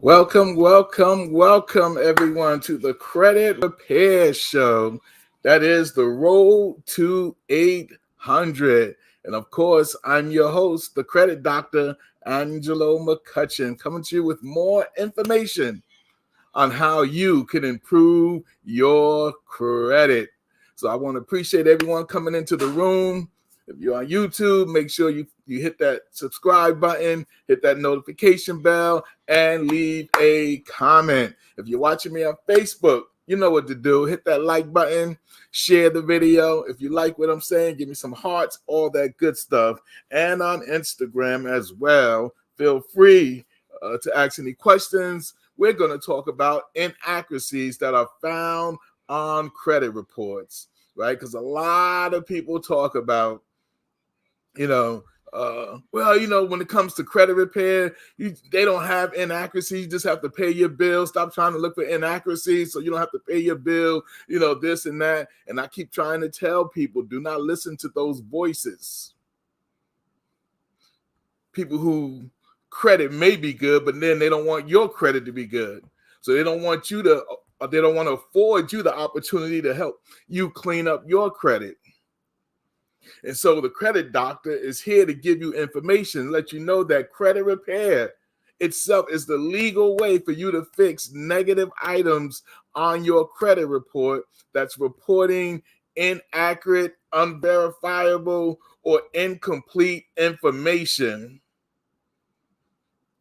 Welcome, everyone, to the Credit Repair Show. That is the road to 800. And of course, I'm your host, the Credit Doctor, Angelo McCutcheon, coming to you with more information on how you can improve your credit. So I want to appreciate everyone coming into the room. If you're on YouTube, make sure you hit that subscribe button, hit that notification bell, and leave a comment. If you're watching me on Facebook, you know what to do. Hit that like button, share the video. If you like what I'm saying, give me some hearts, all that good stuff. And on Instagram as well, feel free to ask any questions. We're going to talk about inaccuracies that are found on credit reports, right? Because a lot of people talk about, when it comes to credit repair, they don't have inaccuracies. You just have to pay your bill. Stop trying to look for inaccuracies so you don't have to pay your bill, this and that. And I keep trying to tell people, do not listen to those voices. People who credit may be good, but then they don't want your credit to be good. So they don't want to afford you the opportunity to help you clean up your credit. And so the credit doctor is here to give you information, let you know that credit repair itself is the legal way for you to fix negative items on your credit report that's reporting inaccurate, unverifiable, or incomplete information.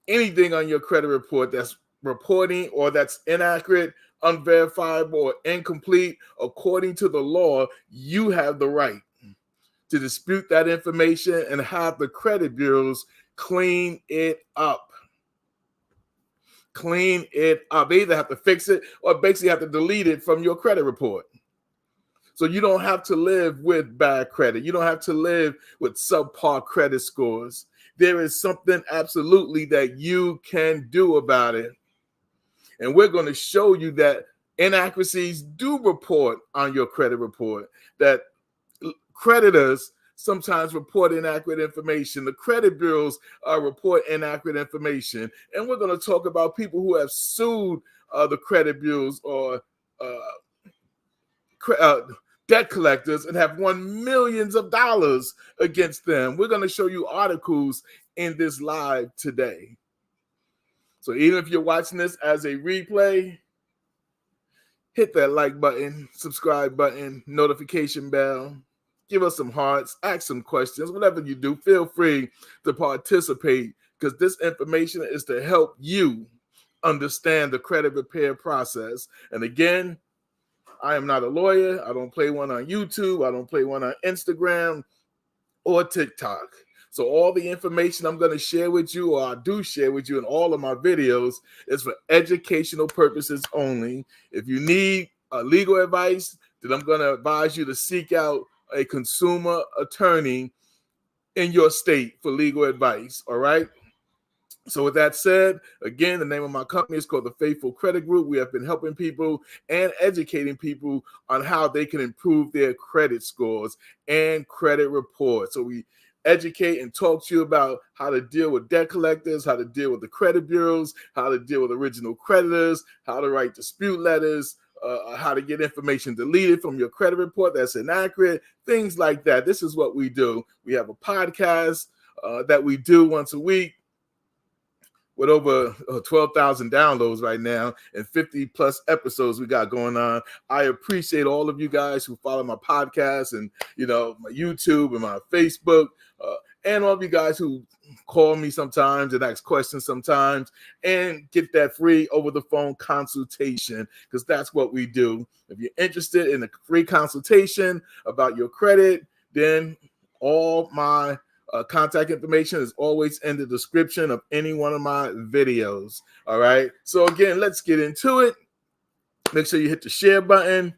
Anything on your credit report that's reporting or that's inaccurate, unverifiable, or incomplete, according to the law, you have the right to dispute that information and have the credit bureaus clean it up. Clean it up. They either have to fix it or basically have to delete it from your credit report. So you don't have to live with bad credit. You don't have to live with subpar credit scores. There is something absolutely that you can do about it. And we're going to show you that inaccuracies do report on your credit report, that creditors sometimes report inaccurate information. The credit bureaus report inaccurate information. And we're going to talk about people who have sued the credit bureaus or debt collectors and have won millions of dollars against them. We're going to show you articles in this live today. So even if you're watching this as a replay, hit that like button, subscribe button, notification bell. Give us some hearts, ask some questions, whatever you do, feel free to participate because this information is to help you understand the credit repair process. And again, I am not a lawyer. I don't play one on YouTube. I don't play one on Instagram or TikTok. So all the information I'm going to share with you, or I do share with you in all of my videos, is for educational purposes only. If you need legal advice, then I'm going to advise you to seek out a consumer attorney in your state for legal advice. All right. So with that said, again, the name of my company is called the Faithful Credit Group. We have been helping people and educating people on how they can improve their credit scores and credit reports. So we educate and talk to you about how to deal with debt collectors, how to deal with the credit bureaus, how to deal with original creditors, how to write dispute letters, how to get information deleted from your credit report that's inaccurate, things like that. This is what we do. We have a podcast that we do once a week with over 12,000 downloads right now and 50 plus episodes we got going on. I appreciate all of you guys who follow my podcast and, my YouTube and my Facebook, and all of you guys who call me sometimes and ask questions sometimes and get that free over the phone consultation, because that's what we do. If you're interested in a free consultation about your credit, then all my contact information is always in the description of any one of my videos. All right. So again, let's get into it. Make sure you hit the share button,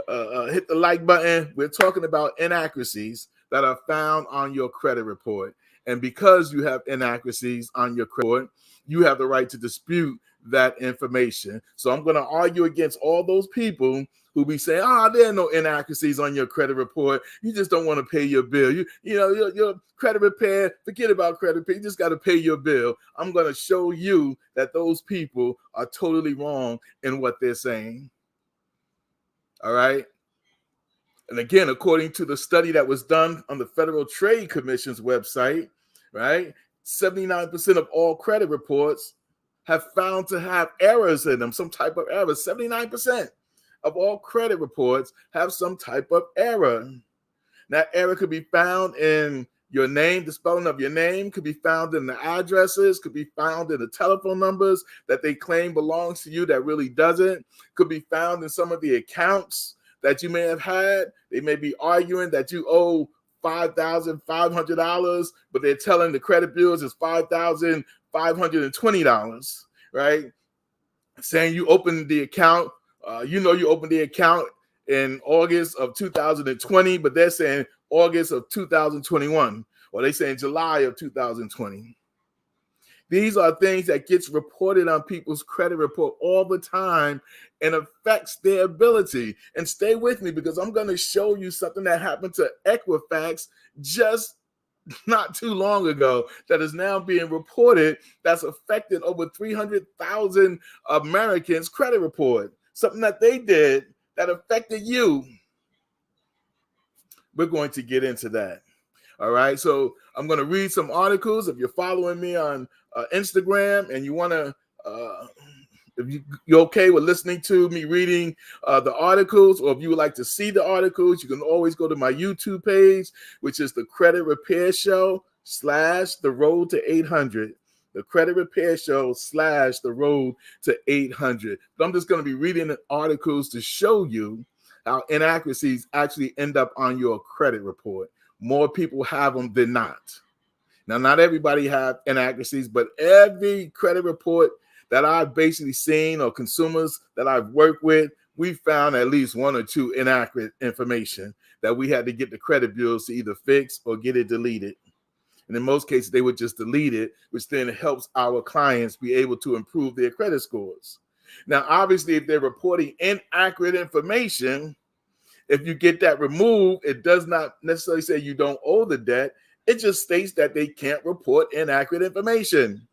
hit the like button. We're talking about inaccuracies that are found on your credit report. And because you have inaccuracies on your credit report, you have the right to dispute that information. So I'm going to argue against all those people who be saying, there are no inaccuracies on your credit report. You just don't want to pay your bill. Your credit repair, forget about credit repair. You just got to pay your bill. I'm going to show you that those people are totally wrong in what they're saying. All right. And again, according to the study that was done on the Federal Trade Commission's website, right, 79% of all credit reports have found to have errors in them, some type of error. 79% of all credit reports have some type of error. That error could be found in your name, the spelling of your name, could be found in the addresses, could be found in the telephone numbers that they claim belongs to you that really doesn't, could be found in some of the accounts that you may have had. They may be arguing that you owe $5,500, but they're telling the credit bills is $5,520, right? Saying you opened the account, you opened the account in August of 2020, but they're saying August of 2021, or they saying July of 2020. These are things that gets reported on people's credit report all the time and affects their ability. And stay with me, because I'm going to show you something that happened to Equifax just not too long ago that is now being reported that's affected over 300,000 Americans' credit report. Something that they did that affected you. We're going to get into that. All right, so I'm going to read some articles. If you're following me on Instagram and you want to, if you're okay with listening to me reading the articles, or if you would like to see the articles, you can always go to my YouTube page, which is the Credit Repair Show / The Road to 800. The Credit Repair Show / The Road to 800. But I'm just going to be reading the articles to show you how inaccuracies actually end up on your credit report. More people have them than not. Now, not everybody have inaccuracies, but every credit report that I've basically seen, or consumers that I've worked with, we found at least one or two inaccurate information that we had to get the credit bureaus to either fix or get it deleted. And in most cases, they would just delete it, which then helps our clients be able to improve their credit scores. Now, obviously, if they're reporting inaccurate information, if you get that removed, it does not necessarily say you don't owe the debt. It just states that they can't report inaccurate information.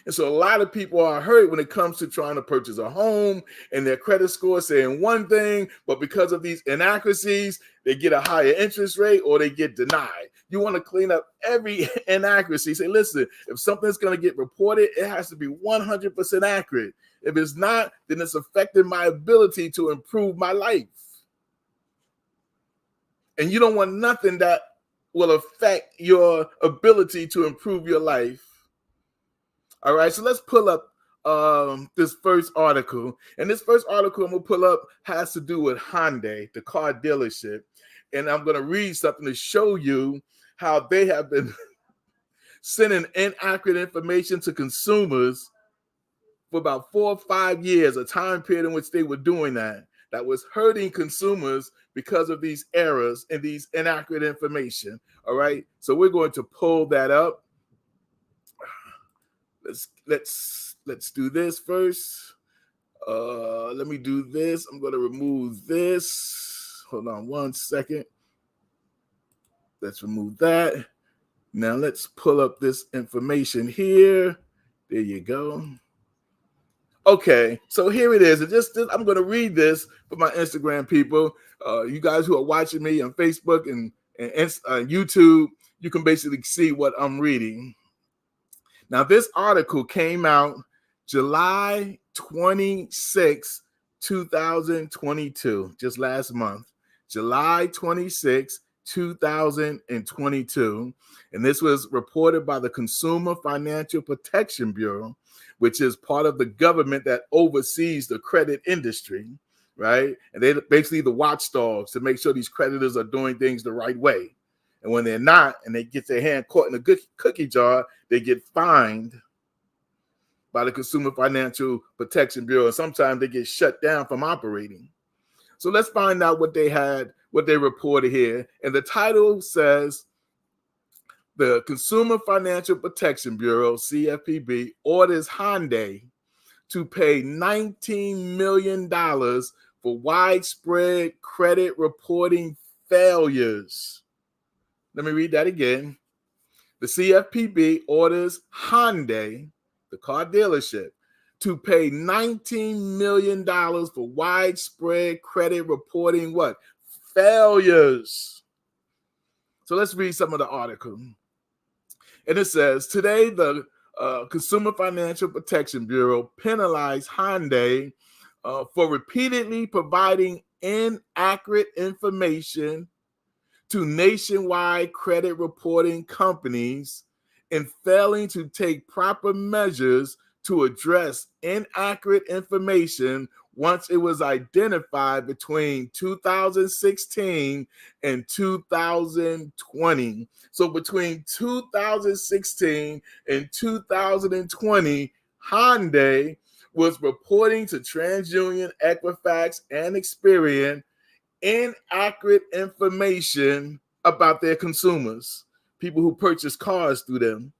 And so a lot of people are hurt when it comes to trying to purchase a home and their credit score saying one thing, but because of these inaccuracies, they get a higher interest rate or they get denied. You want to clean up every inaccuracy. Say, listen, if something's going to get reported, it has to be 100% accurate. If it's not, then it's affecting my ability to improve my life. And you don't want nothing that will affect your ability to improve your life. All right, so let's pull up this first article. And this first article I'm going to pull up has to do with Hyundai, the car dealership. And I'm going to read something to show you how they have been sending inaccurate information to consumers for about 4 or 5 years, a time period in which they were doing that was hurting consumers because of these errors and these inaccurate information. All right, so we're going to pull that up. Let's do this first. Let me do this. I'm going to remove this. Hold on 1 second. Let's remove that. Now let's pull up this information here. There you go. Okay, so here it is. I'm going to read this for my Instagram people. You guys who are watching me on Facebook and YouTube, you can basically see what I'm reading. Now, this article came out July 26, 2022, just last month. July 26, 2022. And this was reported by the Consumer Financial Protection Bureau, which is part of the government that oversees the credit industry, right? And they're basically the watchdogs to make sure these creditors are doing things the right way. And when they're not, and they get their hand caught in a good cookie jar, they get fined by the Consumer Financial Protection Bureau. And sometimes they get shut down from operating. So let's find out what they reported here. And the title says, the Consumer Financial Protection Bureau, CFPB, orders Hyundai to pay $19 million for widespread credit reporting failures. Let me read that again. The CFPB orders Hyundai, the car dealership, to pay $19 million for widespread credit reporting what? Failures. So let's read some of the article. And it says, today the Consumer Financial Protection Bureau penalized Hyundai for repeatedly providing inaccurate information to nationwide credit reporting companies and failing to take proper measures to address inaccurate information once it was identified between 2016 and 2020. So between 2016 and 2020, Hyundai was reporting to TransUnion, Equifax, and Experian inaccurate information about their consumers, people who purchase cars through them,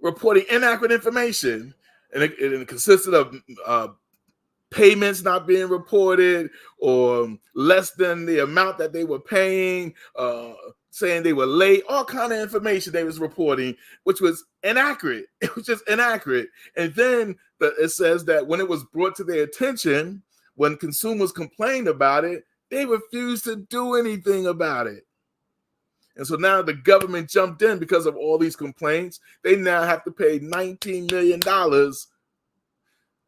reporting inaccurate information. And it consisted of payments not being reported or less than the amount that they were paying, saying they were late, all kind of information they was reporting, which was inaccurate. It was just inaccurate. And then it says that when it was brought to their attention, when consumers complained about it, they refused to do anything about it. And so now the government jumped in because of all these complaints. They now have to pay $19 million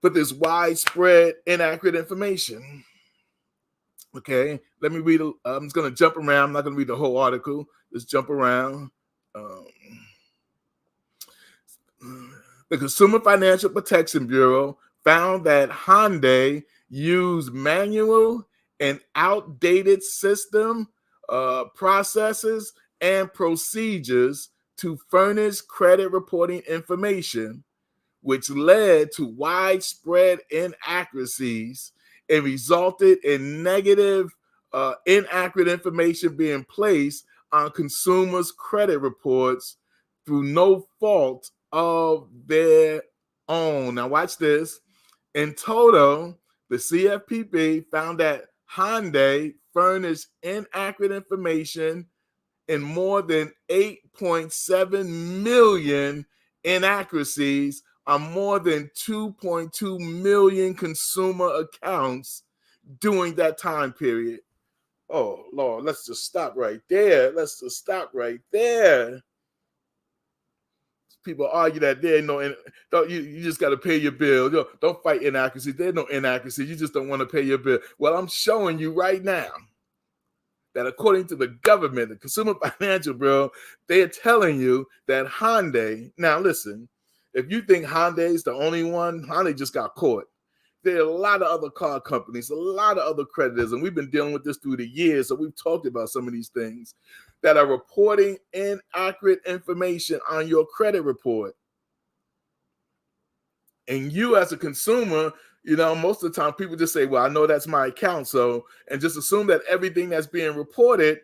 for this widespread inaccurate information. Okay, let me read. I'm just going to jump around. I'm not going to read the whole article. Just jump around. The Consumer Financial Protection Bureau found that Hyundai used manual and outdated system processes and procedures to furnish credit reporting information, which led to widespread inaccuracies and resulted in negative inaccurate information being placed on consumers' credit reports through no fault of their own. Now watch this. In total, the CFPB found that Hyundai furnished inaccurate information in more than 8.7 million inaccuracies on more than 2.2 million consumer accounts during that time period. Oh, Lord, let's just stop right there. Let's just stop right there. People argue that there ain't no, you just got to pay your bill. Don't fight inaccuracies. There's no inaccuracies. You just don't want to pay your bill. Well, I'm showing you right now that according to the government, the Consumer Financial Bureau, they're telling you that Hyundai, now listen, if you think Hyundai is the only one, Hyundai just got caught. There are a lot of other car companies, a lot of other creditors, and we've been dealing with this through the years, so we've talked about some of these things that are reporting inaccurate information on your credit report. And you as a consumer, most of the time people just say, well, I know that's my account, so, and just assume that everything that's being reported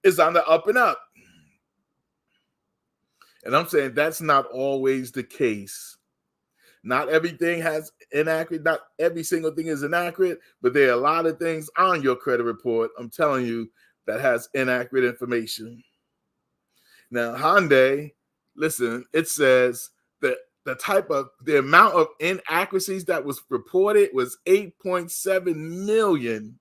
is on the up and up. And I'm saying that's not always the case. Not everything has inaccurate, not every single thing is inaccurate, but there are a lot of things on your credit report, I'm telling you, that has inaccurate information. Now, Hyundai, listen, it says that the amount of inaccuracies that was reported was 8.7 million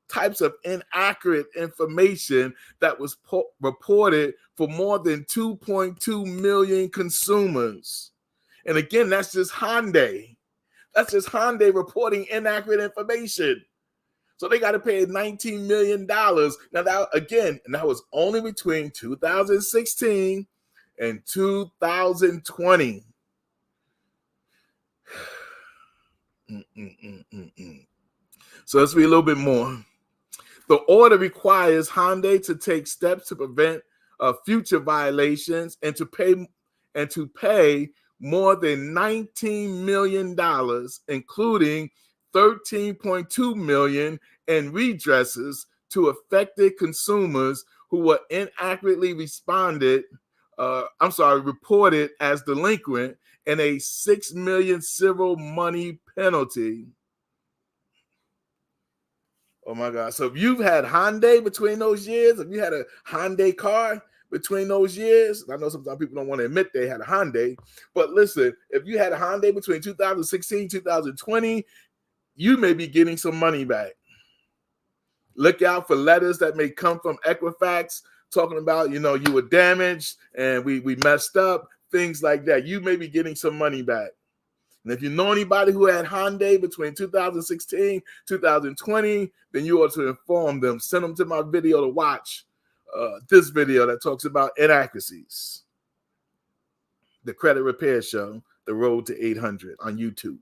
types of inaccurate information that was reported for more than 2.2 million consumers. And again, that's just Hyundai. That's just Hyundai reporting inaccurate information. So they got to pay $19 million. Now, that was only between 2016 and 2020. So let's read a little bit more. The order requires Hyundai to take steps to prevent future violations and to pay more than $19 million, including $13.2 million in redresses to affected consumers who were inaccurately responded reported as delinquent and a $6 million civil money penalty. Oh my God. So if you've had Hyundai between those years, if you had a Hyundai car between those years, I know sometimes people don't want to admit they had a Hyundai, but listen, if you had a Hyundai between 2016, 2020, you may be getting some money back. Look out for letters that may come from Equifax talking about, you were damaged and we messed up, things like that. You may be getting some money back. And if you know anybody who had Hyundai between 2016, 2020, then you ought to inform them. Send them to my video to watch this video that talks about inaccuracies. The Credit Repair Show, The Road to 800 on YouTube.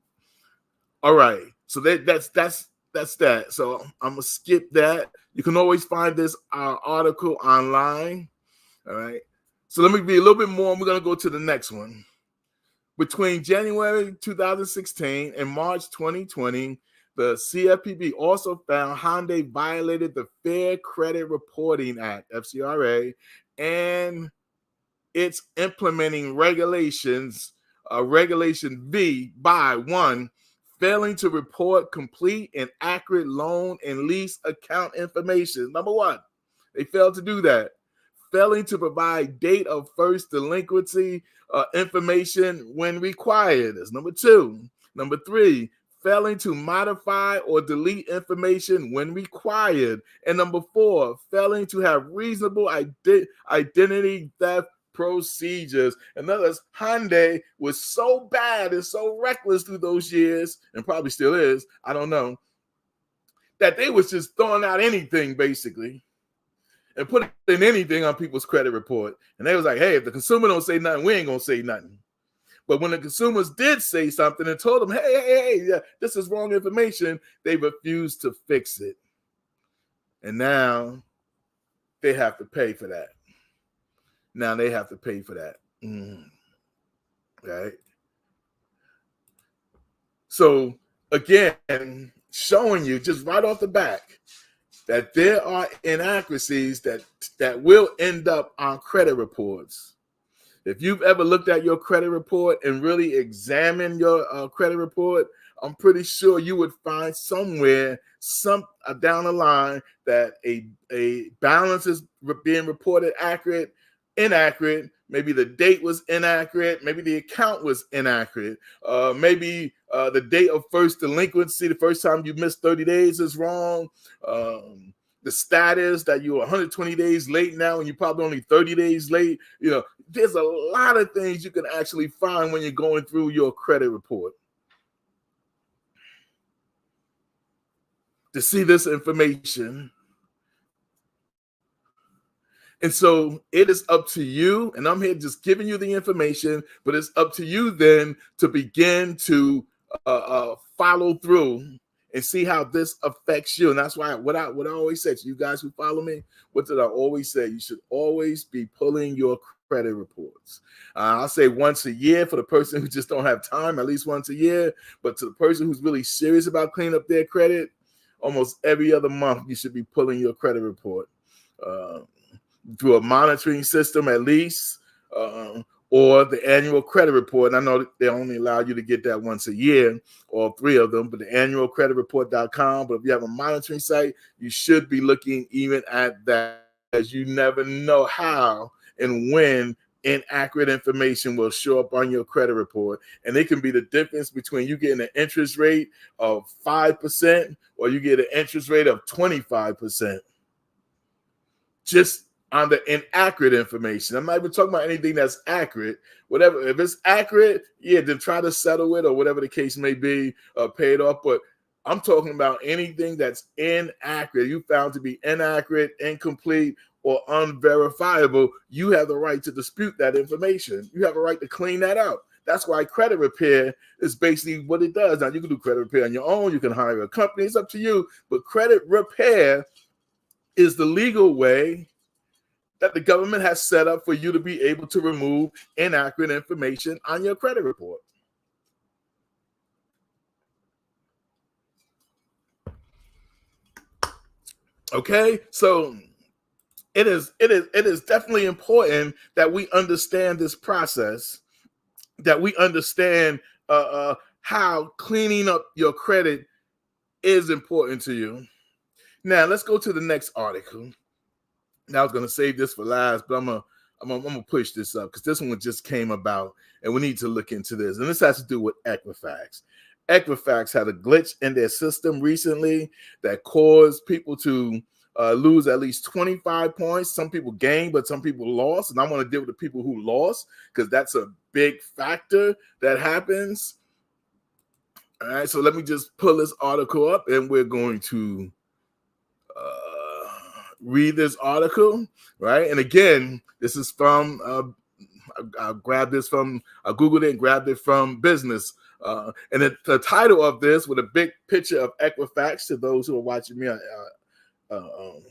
All right. So that's that. So I'm going to skip that. You can always find this article online. All right. So let me be a little bit more. We're going to go to the next one. Between January 2016 and March 2020, the CFPB also found Hyundai violated the Fair Credit Reporting Act, FCRA, and its implementing regulations, Regulation V, by one, failing to report complete and accurate loan and lease account information. Number one, they failed to do that. Failing to provide date of first delinquency information when required is number two. Number three, failing to modify or delete information when required. And number four, failing to have reasonable identity theft procedures. In other words, Hyundai was so bad and so reckless through those years, and probably still is, I don't know, that they was just throwing out anything basically and putting anything on people's credit report. And they was like, hey, if the consumer don't say nothing, we ain't gonna say nothing. But when the consumers did say something and told them, hey, yeah, this is wrong information, they refused to fix it. And now they have to pay for that. Right? So again, showing you just right off the back that there are inaccuracies that will end up on credit reports. If you've ever looked at your credit report and really examined your credit report, I'm pretty sure you would find somewhere down the line that a balance is being reported accurate, inaccurate. Maybe the date was inaccurate. Maybe the account was inaccurate. Maybe the date of first delinquency, the first time you missed 30 days is wrong. The status that you're 120 days late now and you're probably only 30 days late. There's a lot of things you can actually find when you're going through your credit report. To see this information. And so it is up to you, and I'm here just giving you the information, but it's up to you then to begin to follow through and see how this affects you. And that's why what I always say to you guys who follow me, what did I always say? You should always be pulling your credit reports. I'll say once a year for the person who just don't have time, at least once a year. But to the person who's really serious about cleaning up their credit, almost every other month you should be pulling your credit report through a monitoring system at least, or the annual credit report. And I know they only allow you to get that once a year, all three of them, but the annualcreditreport.com. But if you have a monitoring site, you should be looking even at that, as you never know how and when inaccurate information will show up on your credit report. And it can be the difference between you getting an interest rate of 5% or you get an interest rate of 25%. Just on the inaccurate information. I'm not even talking about anything that's accurate. Whatever, if it's accurate, yeah, then try to settle it or whatever the case may be, pay it off. But I'm talking about anything that's inaccurate, you found to be inaccurate, incomplete, or unverifiable. You have the right to dispute that information. You have a right to clean that up. That's why credit repair is basically what it does. Now, you can do credit repair on your own. You can hire a company. It's up to you. But credit repair is the legal way that the government has set up for you to be able to remove inaccurate information on your credit report. Okay, so it is definitely important that we understand this process, that we understand how cleaning up your credit is important to you. Now let's go to the next article. Now I was going to save this for last, but I'm gonna push this up because this one just came about, and we need to look into this. And this has to do with Equifax. Equifax had a glitch in their system recently that caused people to lose at least 25 points. Some people gained, but some people lost. And I want to deal with the people who lost because that's a big factor that happens. All right, so let me just pull this article up, and we're going to read this article, right? And again, this is from I grabbed this from, I Googled it and grabbed it from Business. And the title of this, with a big picture of Equifax, to those who are watching me on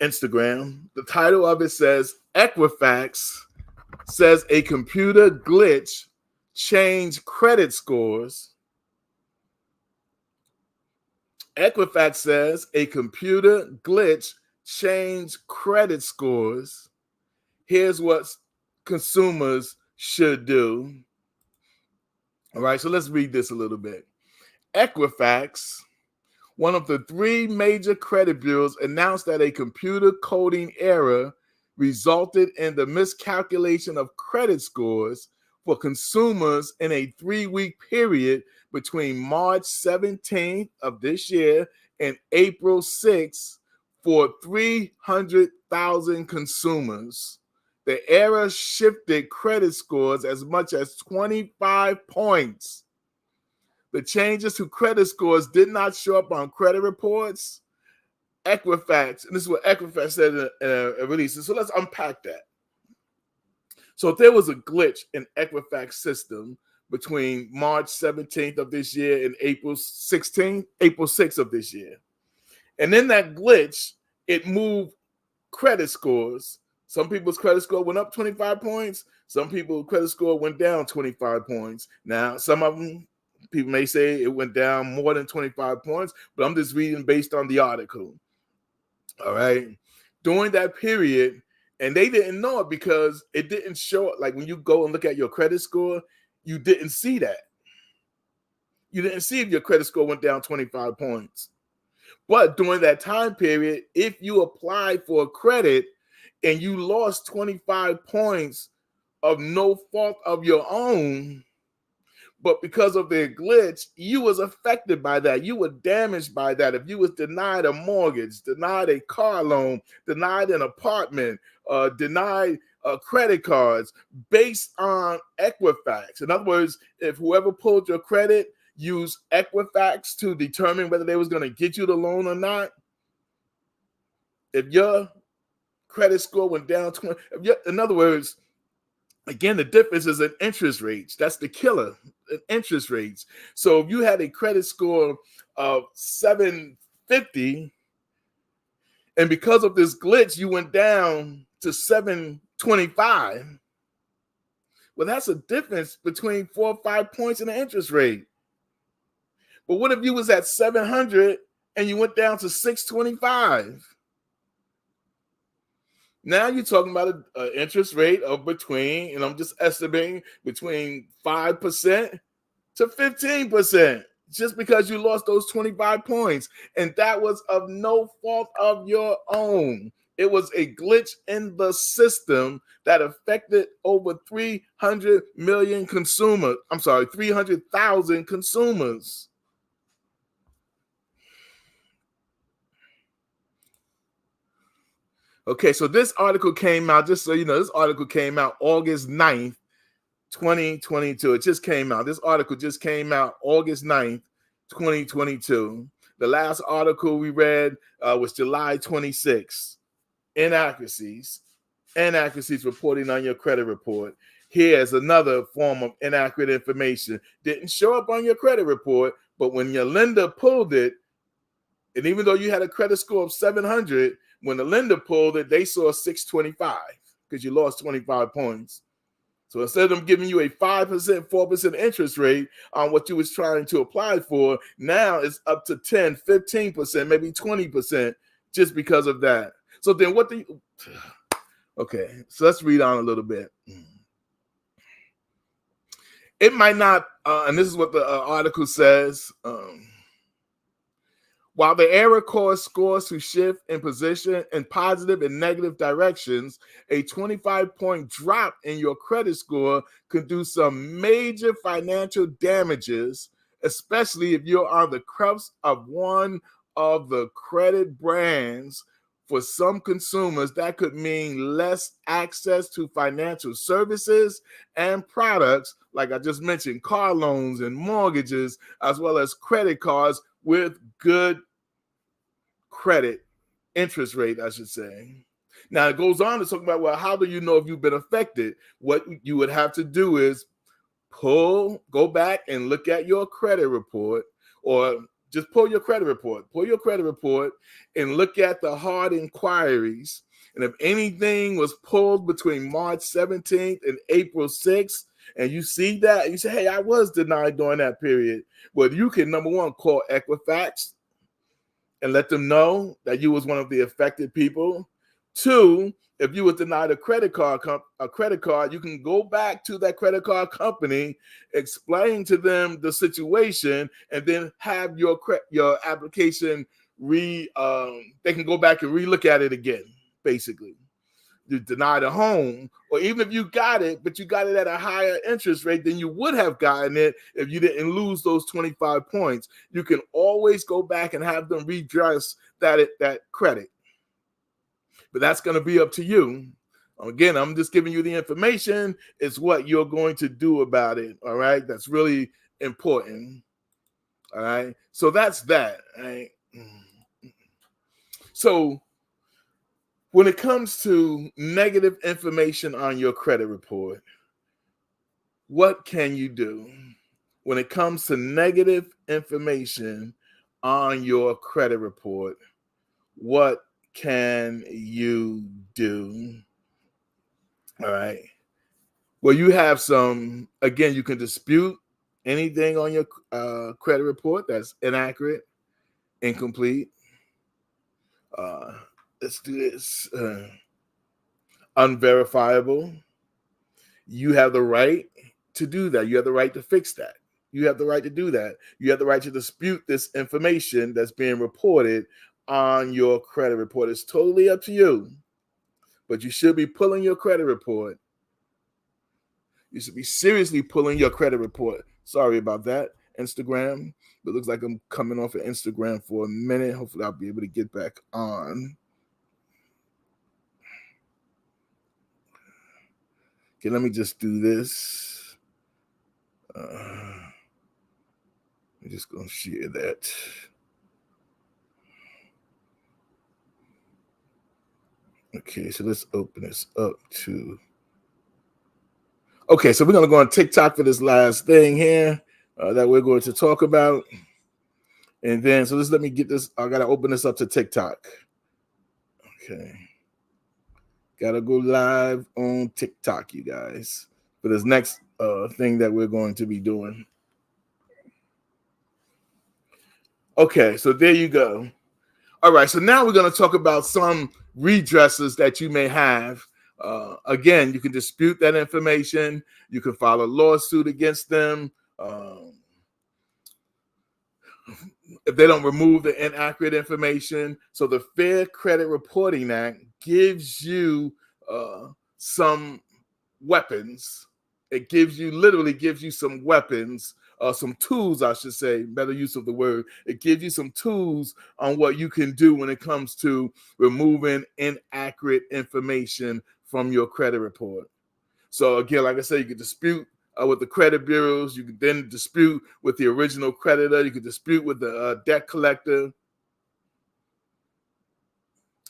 Instagram, the title of it says, Equifax says a computer glitch changed credit scores. Equifax says a computer glitch changed credit scores. Here's what consumers should do. All right, so let's read this a little bit. Equifax, one of the three major credit bureaus, announced that a computer coding error resulted in the miscalculation of credit scores for consumers in a 3-week period between March 17th of this year and April 6th for 300,000 consumers. The error shifted credit scores as much as 25 points. The changes to credit scores did not show up on credit reports. Equifax, and this is what Equifax said in a release. So let's unpack that. So if there was a glitch in Equifax system between March 17th of this year and April 6th of this year, and then that glitch, it moved credit scores. Some people's credit score went up 25 points. Some people's credit score went down 25 points. Now, some of them, people may say it went down more than 25 points, but I'm just reading based on the article. All right. During that period, and they didn't know it because it didn't show up. Like when you go and look at your credit score, you didn't see that. You didn't see if your credit score went down 25 points. But during that time period, if you applied for a credit and you lost 25 points of no fault of your own, but because of their glitch, you was affected by that. You were damaged by that. If you was denied a mortgage, denied a car loan, denied an apartment, denied credit cards based on Equifax. In other words, if whoever pulled your credit used Equifax to determine whether they was going to get you the loan or not, if your credit score went down 20, in other words, again, the difference is in interest rates. That's the killer, interest rates. So if you had a credit score of 750, and because of this glitch, you went down to 725, well, that's a difference between 4 or 5 points in the interest rate. But what if you was at 700 and you went down to 625? Now you're talking about an interest rate of between, and I'm just estimating, between 5% to 15%, just because you lost those 25 points. And that was of no fault of your own. It was a glitch in the system that affected over 300 million consumers. I'm sorry, 300,000 consumers. Okay, so this article came out, just so you know, this article came out August 9th, 2022. It just came out. This article just came out August 9th, 2022. The last article we read was July 26th. Inaccuracies reporting on your credit report. Here's another form of inaccurate information. Didn't show up on your credit report, but when your lender pulled it, and even though you had a credit score of 700, when the lender pulled it, they saw 625 because you lost 25 points. So instead of them giving you a 5%, 4% interest rate on what you was trying to apply for, now it's up to 10, 15%, maybe 20% just because of that. So then what do you, okay, so let's read on a little bit. It might not, and this is what the article says, while the error caused scores to shift in position in positive and negative directions, a 25-point drop in your credit score could do some major financial damages, especially if you're on the crux of one of the credit brands. For some consumers, that could mean less access to financial services and products, like I just mentioned, car loans and mortgages, as well as credit cards with good credit interest rate, I should say. Now it goes on to talk about, well, how do you know if you've been affected? What you would have to do is go back and look at your credit report, or just pull your credit report, and look at the hard inquiries. And if anything was pulled between March 17th and April 6th, and you see that, you say, hey, I was denied during that period. Well, you can, number one, call Equifax and let them know that you was one of the affected people. Two, if you were denied a credit card, you can go back to that credit card company, explain to them the situation, and then have your application they can go back and relook at it again, basically. You denied a home, or even if you got it, but you got it at a higher interest rate than you would have gotten it if you didn't lose those 25 points. You can always go back and have them redress that credit. But that's going to be up to you. Again, I'm just giving you the information. It's what you're going to do about it. All right. That's really important. All right. So that's that. All right. So when it comes to negative information on your credit report, what can you do? When it comes to negative information on your credit report, what can you do? All right. Well, you have some, again, you can dispute anything on your credit report that's inaccurate, incomplete. Let's do this. Unverifiable. You have the right to do that. You have the right to fix that. You have the right to do that. You have the right to dispute this information that's being reported on your credit report. It's totally up to you. But you should be pulling your credit report. You should be seriously pulling your credit report. Sorry about that, Instagram. It looks like I'm coming off of Instagram for a minute. Hopefully I'll be able to get back on. Okay, let me just do this. I'm just going to share that. Okay, so let's open this up to. Okay, so we're going to go on TikTok for this last thing here that we're going to talk about. And then, so just let me get this. I got to open this up to TikTok. Okay. Got to go live on TikTok, you guys, for this next thing that we're going to be doing. Okay, so there you go. All right, so now we're going to talk about some redresses that you may have. Again, you can dispute that information. You can file a lawsuit against them. If they don't remove the inaccurate information. So the Fair Credit Reporting Act gives you some weapons. It literally gives you some weapons, some tools, I should say, better use of the word. It gives you some tools on what you can do when it comes to removing inaccurate information from your credit report. So again, like I said, you can dispute with the credit bureaus. You can then dispute with the original creditor. You can dispute with the debt collector.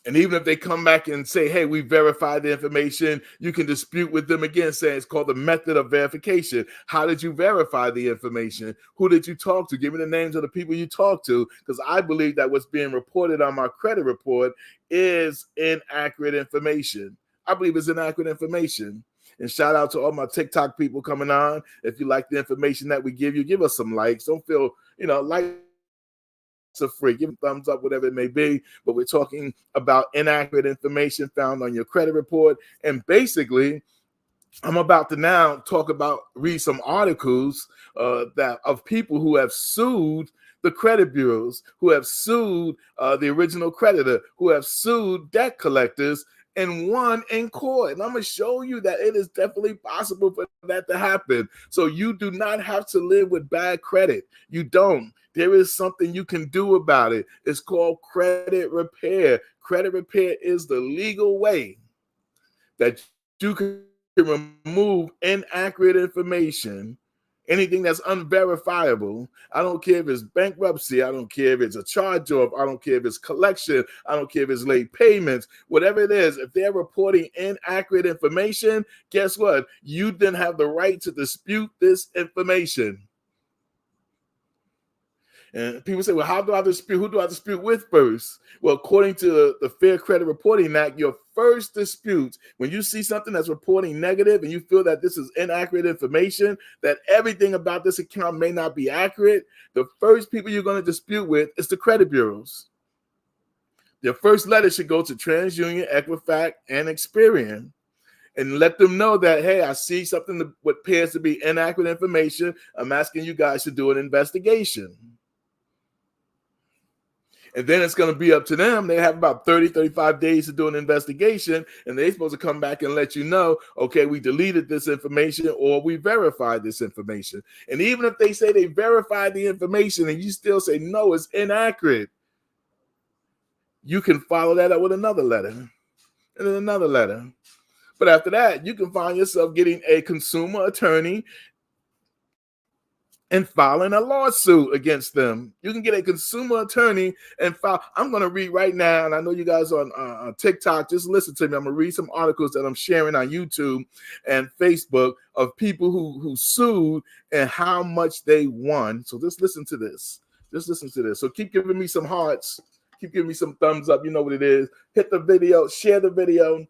And even if they come back and say, hey, we verified the information, you can dispute with them again, saying it's called the method of verification. How did you verify the information? Who did you talk to? Give me the names of the people you talked to, because I believe that what's being reported on my credit report is inaccurate information. I believe it's inaccurate information. And shout out to all my TikTok people coming on. If you like the information that we give you, give us some likes. Don't feel, like are free. Give them a thumbs up, whatever it may be. But we're talking about inaccurate information found on your credit report. And basically, I'm about to now read some articles that of people who have sued the credit bureaus, who have sued the original creditor, who have sued debt collectors and won in court. And I'm going to show you that it is definitely possible for that to happen. So you do not have to live with bad credit. You don't. There is something you can do about it. It's called credit repair. Credit repair is the legal way that you can remove inaccurate information, anything that's unverifiable. I don't care if it's bankruptcy. I don't care if it's a charge off. I don't care if it's collection. I don't care if it's late payments. Whatever it is, if they're reporting inaccurate information, guess what? You then have the right to dispute this information. And people say, well, how do I dispute? Who do I dispute with first? Well, according to the Fair Credit Reporting Act, your first dispute, when you see something that's reporting negative and you feel that this is inaccurate information, that everything about this account may not be accurate, the first people you're going to dispute with is the credit bureaus. Your first letter should go to TransUnion, Equifax, and Experian, and let them know that, hey, I see something that what appears to be inaccurate information. I'm asking you guys to do an investigation. And then it's going to be up to them. They have about 30, 35 days to do an investigation, and they're supposed to come back and let you know, okay, we deleted this information or we verified this information. And even if they say they verified the information and you still say, no, it's inaccurate, you can follow that up with another letter and then another letter. But after that, you can find yourself getting a consumer attorney and filing a lawsuit against them. You can get a consumer attorney and file. I'm going to read right now, and I know you guys are on TikTok. Just listen to me. I'm going to read some articles that I'm sharing on YouTube and Facebook of people who sued and how much they won. So just listen to this. Just listen to this. So keep giving me some hearts. Keep giving me some thumbs up. You know what it is. Hit the video. Share the video.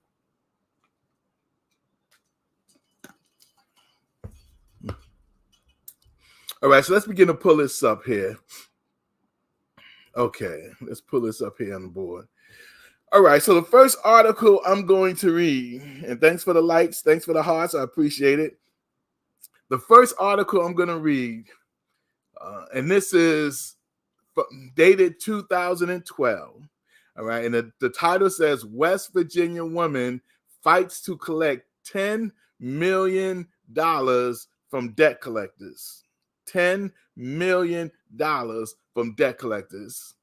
All right, so let's begin to pull this up here. Okay, let's pull this up here on the board. All right, so the first article I'm going to read, and thanks for the likes, thanks for the hearts, I appreciate it. The first article I'm going to read, and this is dated 2012. All right, and the title says, West Virginia woman fights to collect $10 million from debt collectors. $10 million from debt collectors.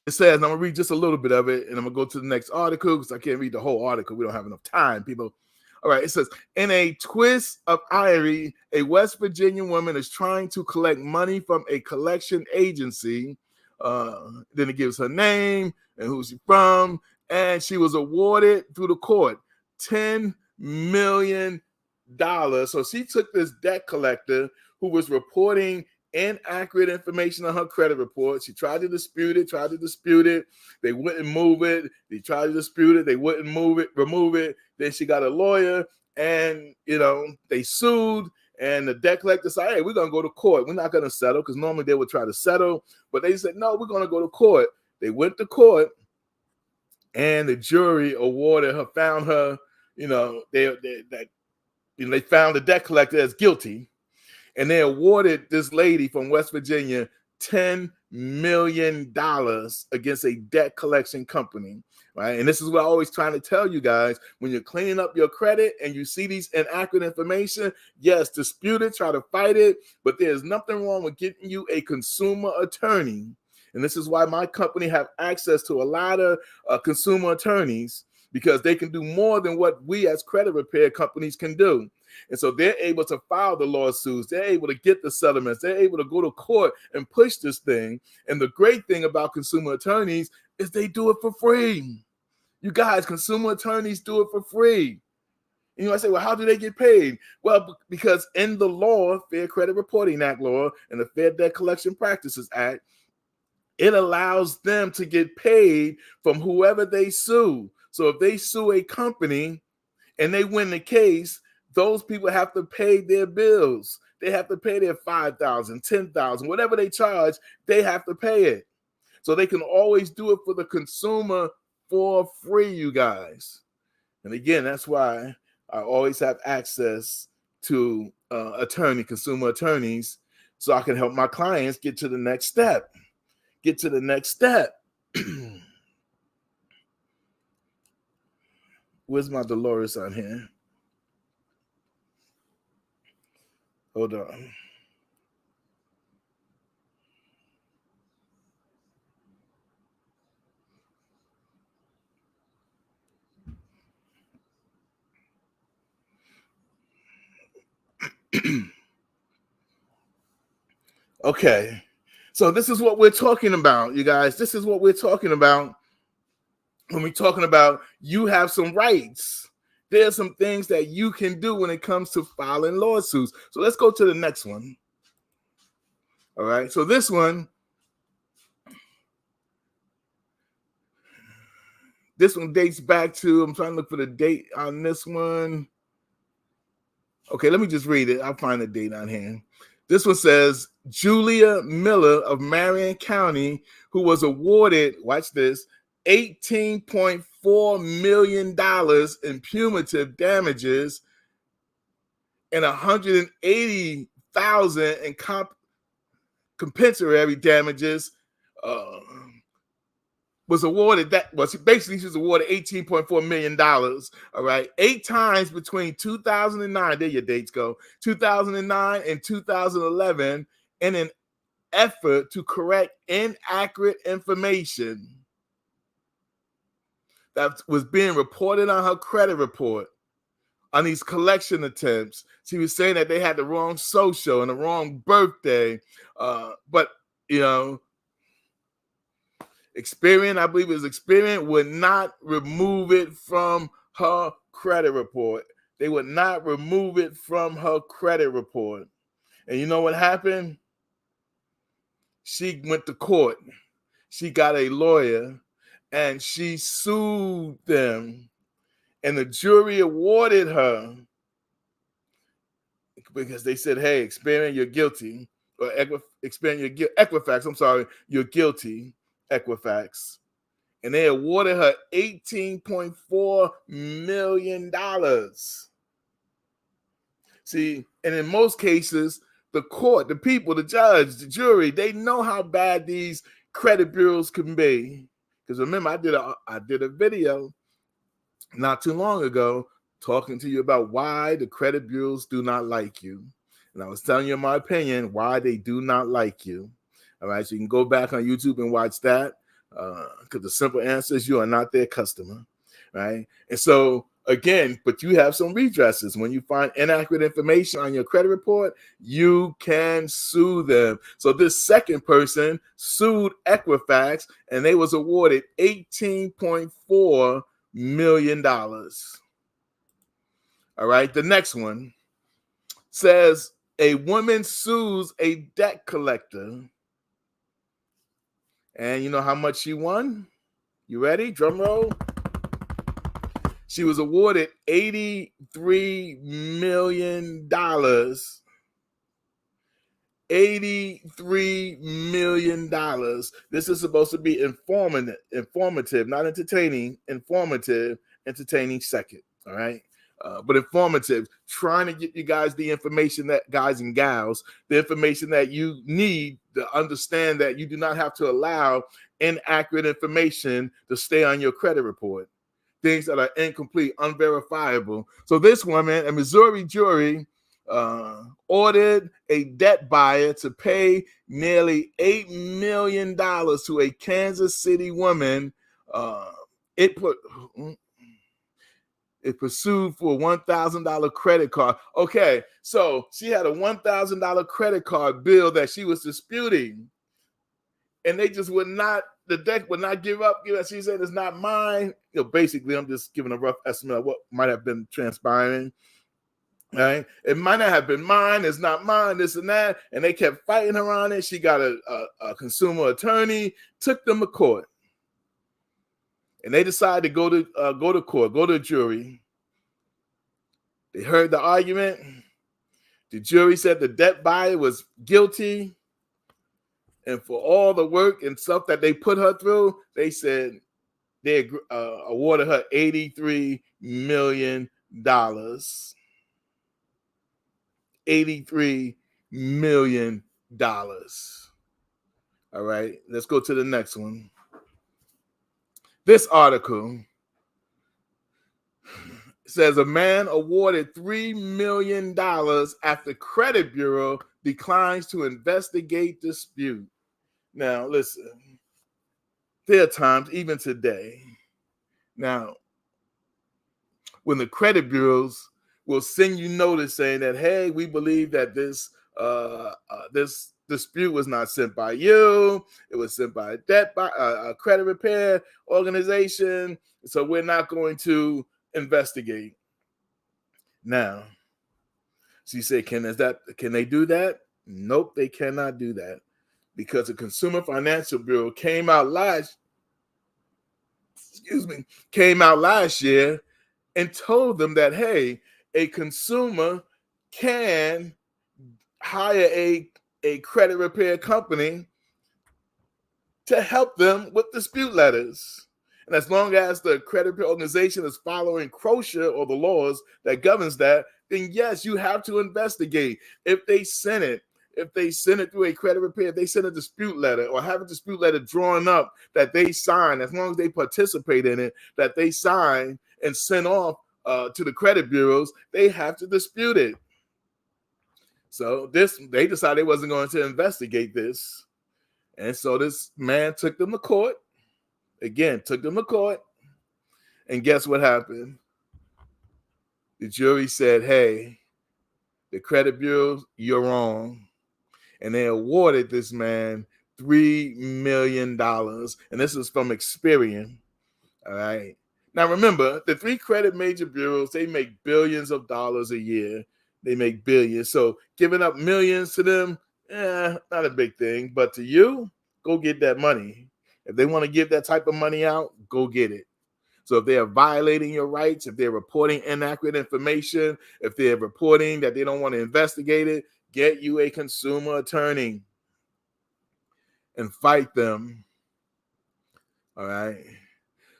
It says, and I'm going to read just a little bit of it, and I'm going to go to the next article because I can't read the whole article. We don't have enough time, people. All right, it says, in a twist of irony, a West Virginia woman is trying to collect money from a collection agency. Then it gives her name and who she's from, and she was awarded through the court $10 million. So she took this debt collector who was reporting inaccurate information on her credit report. She tried to dispute it. They wouldn't move it. They tried to dispute it. They wouldn't remove it. Then she got a lawyer and, they sued, and the debt collector said, hey, we're going to go to court. We're not going to settle, because normally they would try to settle, but they said, no, we're going to go to court. They went to court, and the jury found her, they found the debt collector as guilty. And they awarded this lady from West Virginia $10 million against a debt collection company, right? And this is what I always trying to tell you guys. When you're cleaning up your credit and you see these inaccurate information, yes, dispute it, try to fight it, but there's nothing wrong with getting you a consumer attorney. And this is why my company have access to a lot of consumer attorneys, because they can do more than what we as credit repair companies can do. And so they're able to file the lawsuits. They're able to get the settlements. They're able to go to court and push this thing. And the great thing about consumer attorneys is they do it for free. You guys, consumer attorneys do it for free. I say, well, how do they get paid? Well, because in the law, Fair Credit Reporting Act law and the Fair Debt Collection Practices Act, it allows them to get paid from whoever they sue. So if they sue a company and they win the case, those people have to pay their bills. they have to pay their $5,000, $10,000, whatever they charge, they have to pay it. So they can always do it for the consumer for free, you guys. And again, that's why I always have access to consumer attorneys, so I can help my clients get to the next step. Where's my Dolores on here? Hold on. Okay. So this is what we're talking about, you guys. This is what we're talking about when we're talking about you have some rights. There's some things that you can do when it comes to filing lawsuits. So let's go to the next one. All right. So this one dates back to, I'm trying to look for the date on this one. Okay, let me just read it. I'll find the date on here. This one says, Julia Miller of Marion County, who was awarded, watch this, $18.4 million in punitive damages and $180,000 in compensatory damages, was awarded that. Well, basically, she was awarded $18.4 million. All right, 8 times between 2009. There your dates go. 2009 and 2011, in an effort to correct inaccurate information that was being reported on her credit report on these collection attempts. She was saying that they had the wrong social and the wrong birthday, but you know. Experian, I believe it was Experian, would not remove it from her credit report. They would not remove it from her credit report. And you know what happened? She went to court. She got a lawyer and she sued them. And the jury awarded her, because they said, hey, Experian, you're guilty. Or Experian, Equifax, I'm sorry, you're guilty. Equifax, and they awarded her $18.4 million. See, and in most cases, the court, the people, the judge, the jury, they know how bad these credit bureaus can be. Because remember, I did a video not too long ago talking to you about why the credit bureaus do not like you. And I was telling you my opinion why they do not like you. All right, so you can go back on YouTube and watch that, because the simple answer is you are not their customer, right? And so, again, but you have some redresses. When you find inaccurate information on your credit report, you can sue them. So this second person sued Equifax, and they was awarded $18.4 million. All right, the next one says a woman sues a debt collector. And you know how much she won? You ready? Drum roll. She was awarded $83 million. $83 million. This is supposed to be informative, not entertaining, informative, entertaining second. All right. But informative, trying to get you guys the information that, guys and gals, the information that you need to understand that you do not have to allow inaccurate information to stay on your credit report. Things that are incomplete, unverifiable. So this woman, a Missouri jury, ordered a debt buyer to pay nearly $8 million to a Kansas City woman. It pursued for a $1,000 credit card. Okay, so she had a $1,000 credit card bill that she was disputing, and they just would not, the debt would not give up. She said, it's not mine. Basically, I'm just giving a rough estimate of what might have been transpiring. Right? It might not have been mine. It's not mine, this and that. And they kept fighting her on it. She got a consumer attorney, took them to court. And they decided to go to court, go to a jury. They heard the argument. The jury said the debt buyer was guilty, and for all the work and stuff that they put her through, they said they awarded her $83 million. $83 million. All right, let's go to the next one. This article says a man awarded $3 million after credit bureau declines to investigate dispute. Now, listen, there are times, even today, now, when the credit bureaus will send you notice saying that, hey, we believe that this dispute was not sent by you. It was sent by a credit repair organization. So we're not going to investigate. Now, so you say, can they do that? Nope, they cannot do that, because the Consumer Financial Bureau came out last year and told them that, hey, a consumer can hire a credit repair company to help them with dispute letters. And as long as the credit repair organization is following kosher or the laws that governs that, then yes, you have to investigate. If they send it through a credit repair, if they send a dispute letter or have a dispute letter drawn up that they sign, as long as they participate in it, that they sign and send off to the credit bureaus, they have to dispute it. So they decided they wasn't going to investigate this. And so this man took them to court. And guess what happened? The jury said, hey, the credit bureaus, you're wrong. And they awarded this man $3 million. And this is from Experian. All right. Now, remember, the three credit major bureaus, they make billions of dollars a year. They make billions. So giving up millions to them, not a big thing. But to you, go get that money. If they want to give that type of money out, go get it. So if they are violating your rights, if they're reporting inaccurate information, if they're reporting that they don't want to investigate it, get you a consumer attorney and fight them. All right.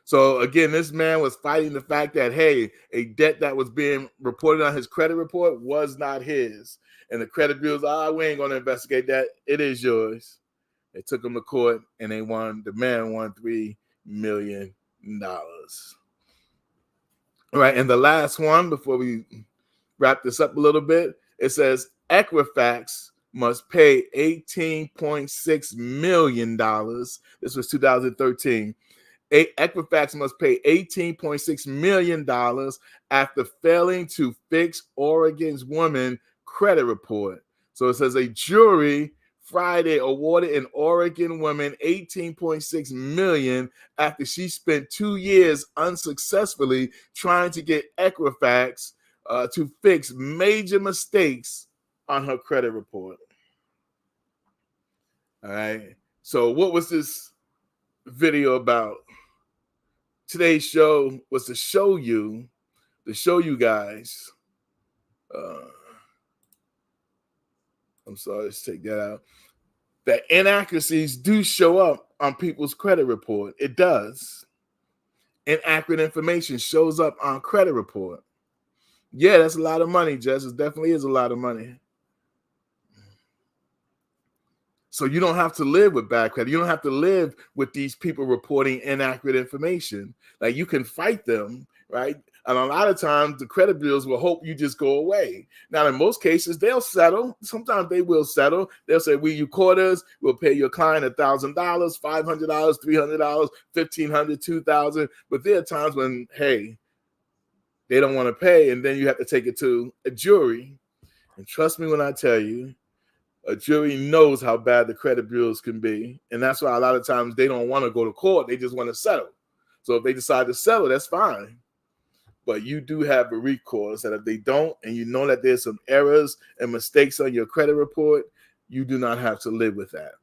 So again, this man was fighting the fact that, hey, a debt that was being reported on his credit report was not his. And the credit bureaus, we ain't going to investigate that. It is yours. They took him to court and they won. The man won $3 million. All right. And the last one, before we wrap this up a little bit, it says Equifax must pay $18.6 million. This was 2013. Equifax must pay $18.6 million after failing to fix Oregon's woman credit report. So it says a jury Friday awarded an Oregon woman $18.6 million after she spent 2 years unsuccessfully trying to get Equifax to fix major mistakes on her credit report. All right. So what was this video about? Today's show was to show you guys. I'm sorry, let's take that out. That inaccuracies do show up on people's credit report. It does. Inaccurate information shows up on credit report. Yeah, that's a lot of money, Jess. It definitely is a lot of money. So you don't have to live with bad credit. You don't have to live with these people reporting inaccurate information. Like, you can fight them, right? And a lot of times the credit bureaus will hope you just go away. Now, in most cases, they'll settle. Sometimes they will settle. They'll say, you caught us, we'll pay your client $1,000, $500, $300, $1,500, $2,000. But there are times when, hey, they don't want to pay, and then you have to take it to a jury. And trust me when I tell you, a jury knows how bad the credit bureaus can be. And that's why a lot of times they don't want to go to court. They just want to settle. So if they decide to settle, that's fine. But you do have a recourse that if they don't, and you know that there's some errors and mistakes on your credit report, you do not have to live with that.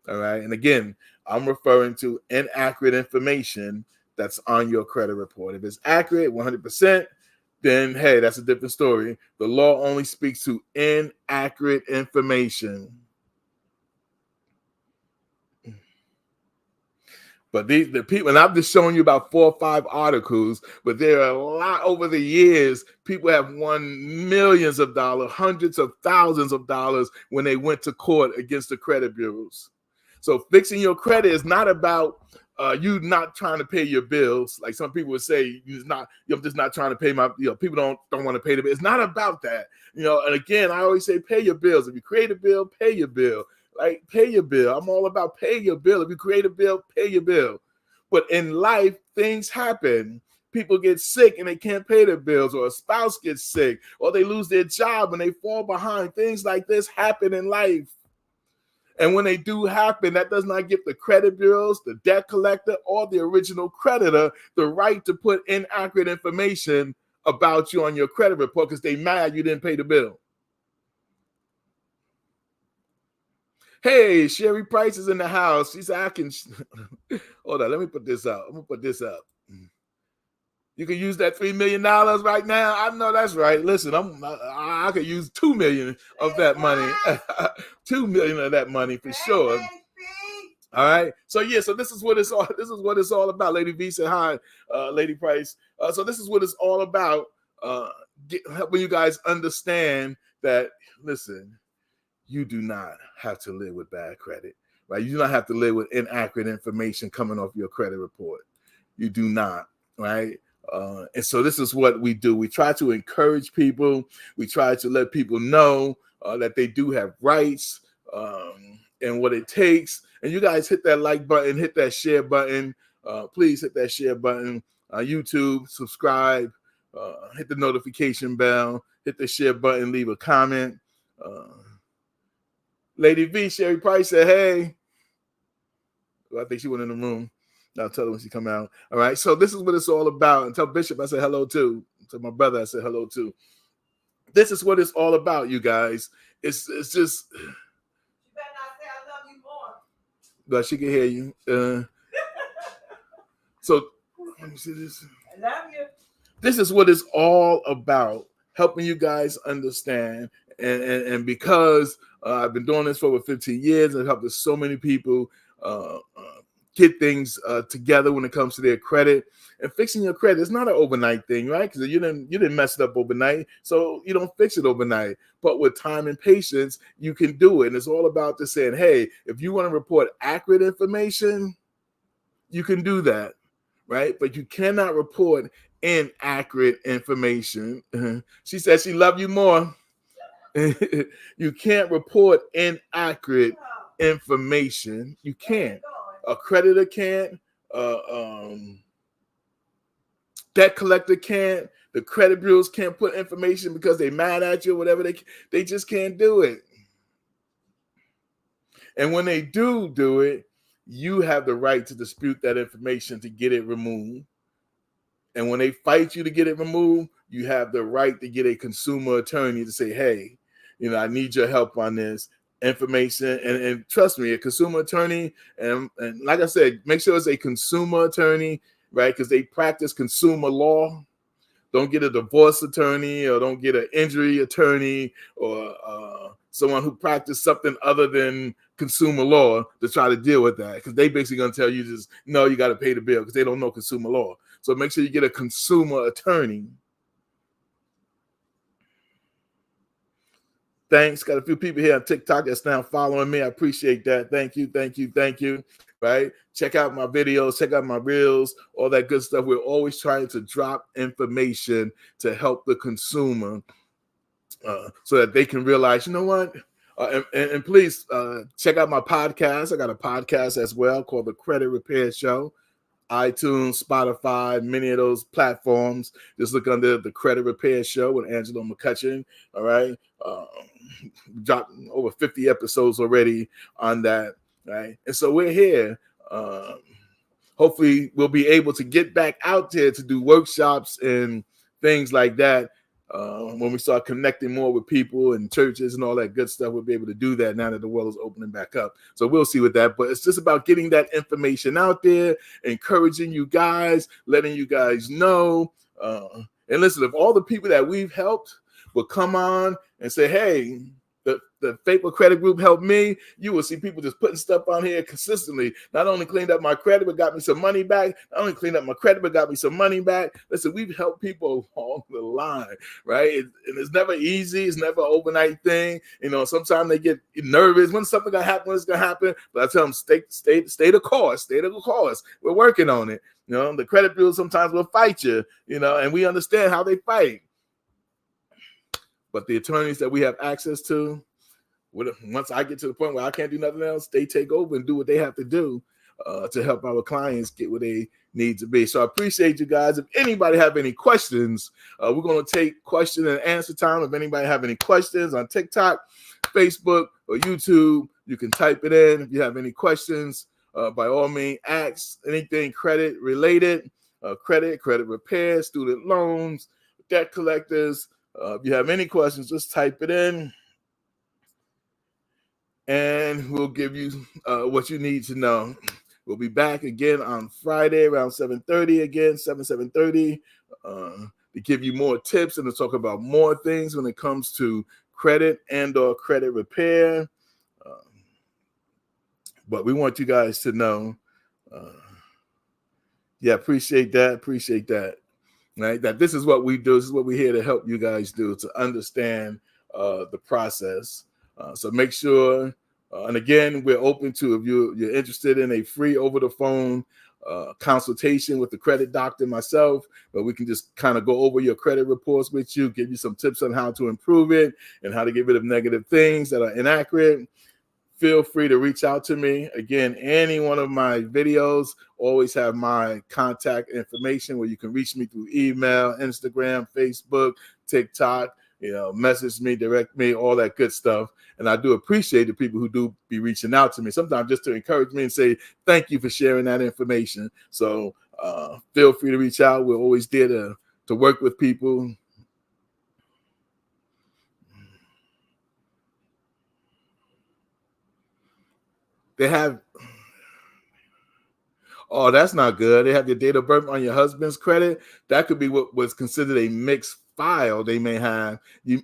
All right. And again, I'm referring to inaccurate information that's on your credit report. If it's accurate 100%, then hey, that's a different story. The law only speaks to inaccurate information. But the people, and I'm just showing you about 4 or 5 articles, but there are a lot over the years. People have won millions of dollars, hundreds of thousands of dollars when they went to court against the credit bureaus. So fixing your credit is not about you not trying to pay your bills. Like some people would say, I'm just not trying to pay my, people don't want to pay the bill. It's not about that. And again, I always say pay your bills. If you create a bill, pay your bill. Like, pay your bill. I'm all about pay your bill. If you create a bill, pay your bill. But in life, things happen. People get sick and they can't pay their bills, or a spouse gets sick, or they lose their job and they fall behind. Things like this happen in life. And when they do happen, that does not give the credit bureaus, the debt collector, or the original creditor the right to put inaccurate information about you on your credit report because they mad you didn't pay the bill. Hey, Sherry Price is in the house. She said, I can, hold on, let me put this up. I'm going to put this up. You can use that $3 million right now. I know that's right. Listen, I could use $2 million of that money. $2 million of that money for sure. All right. So yeah, so this is what it's all about. Lady V said hi, Lady Price. So this is what it's all about. Helping you guys understand that, listen, you do not have to live with bad credit, right? You do not have to live with inaccurate information coming off your credit report. You do not, right? And so this is what we do. We try to encourage people. We try to let people know that they do have rights and what it takes. And you guys hit that like button, hit that share button. Please hit that share button. YouTube, subscribe, hit the notification bell, hit the share button, leave a comment. Lady V, Sherry Price said, hey. Well, I think she went in the room. I'll tell her when she come out. All right. So this is what it's all about. And tell Bishop I said hello too. To my brother, I said hello too. This is what it's all about, you guys. It's just. You better not say I love you more. But she can hear you. So let me see this. I love you. This is what it's all about. Helping you guys understand. And because I've been doing this for over 15 years, I've helped so many people get things together when it comes to their credit. And fixing your credit is not an overnight thing, right? Because you didn't mess it up overnight, so you don't fix it overnight. But with time and patience, you can do it. And it's all about just saying, hey, if you want to report accurate information, you can do that, right? But you cannot report inaccurate information. She said she loved you more. You can't report inaccurate information. You can't. A creditor can't. Debt collector can't. The credit bureaus can't put information because they're mad at you or whatever. They just can't do it. And when they do it, you have the right to dispute that information to get it removed. And when they fight you to get it removed, you have the right to get a consumer attorney to say, hey, I need your help on this information. And trust me, a consumer attorney, and like I said, make sure it's a consumer attorney, right? Because they practice consumer law. Don't get a divorce attorney, or don't get an injury attorney, or someone who practiced something other than consumer law to try to deal with that. Because they basically going to tell you just, no, you got to pay the bill because they don't know consumer law. So make sure you get a consumer attorney. Thanks. Got a few people here on TikTok that's now following me. I appreciate that. Thank you. Right? Check out my videos, check out my reels, all that good stuff. We're always trying to drop information to help the consumer so that they can realize, you know what? And please check out my podcast. I got a podcast as well called The Credit Repair Show. iTunes, Spotify, many of those platforms. Just look under The Credit Repair Show with Angelo McCutcheon. All right. Dropped over 50 episodes already on that. Right. And so we're here. Hopefully we'll be able to get back out there to do workshops and things like that. When we start connecting more with people and churches and all that good stuff, we'll be able to do that now that the world is opening back up. So we'll see with that. But it's just about getting that information out there, encouraging you guys, letting you guys know. And listen, if all the people that we've helped will come on and say, hey, the Faithful Credit Group helped me, you will see people just putting stuff on here consistently. Not only cleaned up my credit, but got me some money back. Not only cleaned up my credit, but got me some money back. Listen, we've helped people along the line, right? And it's never easy. It's never an overnight thing. You know, sometimes they get nervous when something gonna happen, when it's gonna happen. But I tell them, stay the course, stay the course. We're working on it. You know, the credit bureau sometimes will fight you, you know, and we understand how they fight. But the attorneys that we have access to, once I get to the point where I can't do nothing else, they take over and do what they have to do to help our clients get where they need to be. So I appreciate you guys. If anybody have any questions, we're going to take question and answer time. If anybody have any questions on TikTok, Facebook, or YouTube, you can type it in. If you have any questions, by all means, ask anything credit related, credit repair, student loans, debt collectors. If you have any questions, just type it in, and we'll give you what you need to know. We'll be back again on Friday around 7:30 again, 7:30, to give you more tips and to talk about more things when it comes to credit and or credit repair. But we want you guys to know, appreciate that, right? That this is what we do. This is what we're here to help you guys do, to understand the process. So make sure, and again, we're open to, if you're interested in a free over-the-phone consultation with the credit doctor, myself, but we can just kind of go over your credit reports with you, give you some tips on how to improve it and how to get rid of negative things that are inaccurate. Feel free to reach out to me. Again, any one of my videos always have my contact information where you can reach me through email, Instagram, Facebook, TikTok. You know, message me, direct me, all that good stuff. And I do appreciate the people who do be reaching out to me, sometimes just to encourage me and say, thank you for sharing that information. So feel free to reach out. We're always there to work with people. They have, oh, that's not good. They have your date of birth on your husband's credit. That could be what was considered a mixed file they may have. You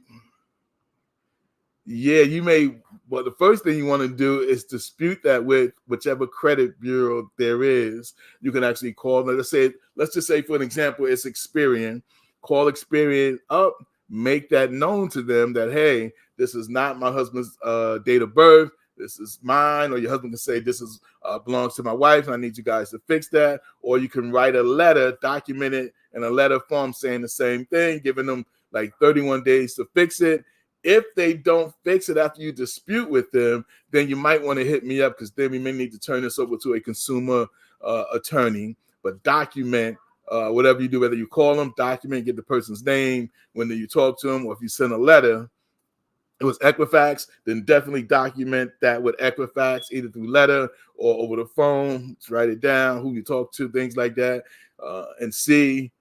may, well, the first thing you want to do is dispute that with whichever credit bureau there is. You can actually call them. Let's just say, for an example, it's Experian. Call Experian up, make that known to them that, hey, this is not my husband's date of birth. This is mine. Or your husband can say, this is belongs to my wife, and I need you guys to fix that. Or you can write a letter, document it in a letter form saying the same thing, giving them like 31 days to fix it. If they don't fix it after you dispute with them, then you might want to hit me up, because then we may need to turn this over to a consumer attorney. But document whatever you do, whether you call them, document, get the person's name when you talk to them, or if you send a letter. It was Equifax, then definitely document that with Equifax, either through letter or over the phone. Just write it down, who you talk to, things like that, and see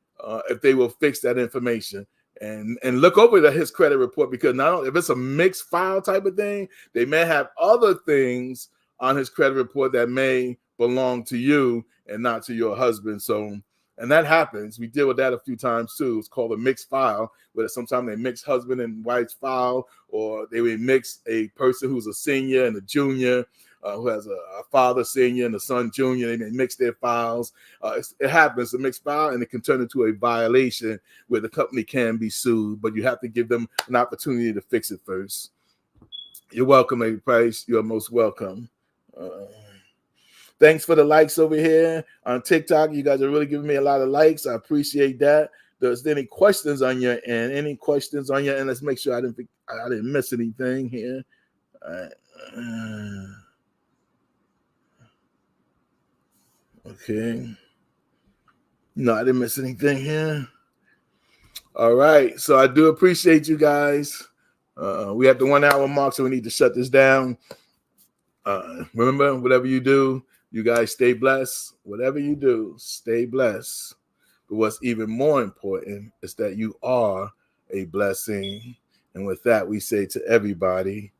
if they will fix that information. And look over his credit report, because not only if it's a mixed file type of thing, they may have other things on his credit report that may belong to you and not to your husband. So, and that happens. We deal with that a few times too. It's called a mixed file, where sometimes they mix husband and wife's file, or they would mix a person who's a senior and a junior, who has a father senior and a son junior. They may mix their files. It happens, a mixed file, and it can turn into a violation where the company can be sued, but you have to give them an opportunity to fix it first. You're welcome, Lady Price. You're most welcome. Thanks for the likes over here on TikTok. You guys are really giving me a lot of likes. I appreciate that. There's any questions on your end? Any questions on your end? Let's make sure I didn't miss anything here. Okay. No, I didn't miss anything here. All right. So I do appreciate you guys. We have the 1 hour mark, so we need to shut this down. Remember, whatever you do, you guys stay blessed. Whatever you do, stay blessed. But what's even more important is that you are a blessing. And with that, we say to everybody,